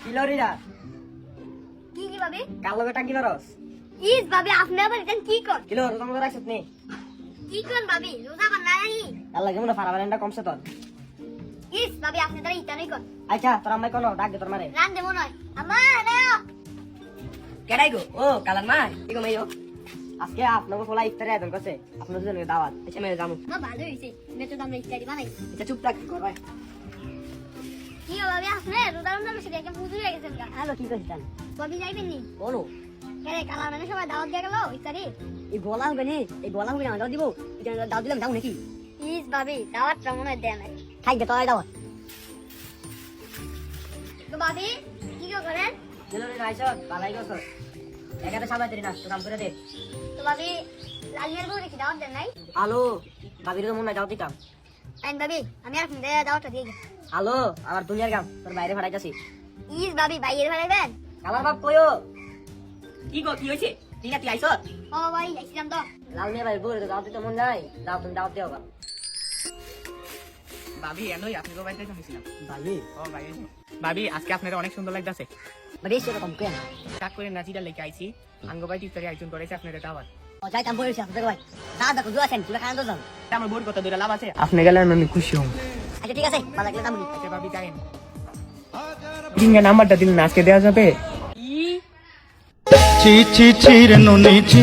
কিলোরিরা কি কি ভাবি? কালো বেটা কি করস ইস ভাবি আপনি আবার এটা কি কর? কিলো রোজা মতো রাখছিস নি কি কর ভাবি? রোজা বানাই। আল্লাহ কেমন ফারাবারেন্ডা কমছে তোর ইস ভাবি আপনি তারা ইতানি কর। আচ্ছা তোর আম্মাই কোন ডাক দে তোর মারে রান দেব নয়। আমা নাও। কেডাই গো ও কালার মা কি গো মেয়ো আজকে আপনাকে ফলা ইফতারে আয়োজন করছে আপনাদের জন্য দাওয়াত আচ্ছা মেয়ে যাবো মা ভালো হইছে। মেটো দাম ইত্যাদি বানাই। আচ্ছা চুপ থাক কর ভাই কি ভাবি আপনি রোজা রমজান মাসে একদম পুজো হয়ে গেছেন গা। হ্যালো কি কইছিস জান ভাবি যাইবেন নি? বলো কেরে কালা মানে সবাই দাওয়াত দিয়ে গেল ইত্যাদি। এই গোলা হবে নি এই গোলা হবে না দাও দিব এটা দাও দিলাম যাও নাকি ইস ভাবি দাওয়াতটা মনে হয় দেয় নাই। থাকবে তোর দাওয়াত তো ভাবি কি করেন? কিলোরি নাইছ পালাই গছ একাতে সবাই তেরি না তো কাম করে দে তো ভাবি লালিয়ার বউ দেখি দাওয়াত দেন নাই? হ্যালো ভাবির তো মন নাই যাও দিতাম আইন ভাবি আমি আর দাওয়াতটা দিয়ে গেছি। হ্যালো আমার দুনিয়ার গাম তোর বাইরে ভাড়াইতাছি ইস ভাবি বাইরের ভাড়াইবেন? কালার বাপ কইও কি গো কি হইছে তুই না তুই আইছ ও ভাই যাইছিলাম তো। লাল মেয়ে ভাই বলে দাও দিতে মন যায় দাও তুমি দাও দেও ভাবি এনই আপনি তো বাইরে শুনেছিলাম ভাই ও ভাই ভাবি আজকে আপনার অনেক সুন্দর লাগতেছে বেশ এরকম কেন কাক করে নাচিটা লেগে আইছি আঙ্গ ভাই টিফতারি আয়োজন করেছে আপনাদের দাওয়াত ও যাইতাম বলেছি আপনাদের ভাই দাদা দেখো জুয়া আছেন তুই খান তো যাও আমার বোর কত দূরে লাভ আছে আপনি গেলে আমি খুশি হব আচ্ছা ঠিক আছে ভালো লাগলে দাম আচ্ছা ভাবি যাইন কিংগা নাম্বারটা দিলেন আজকে দেওয়া যাবে ছি ছি ছি রে নুনি ছি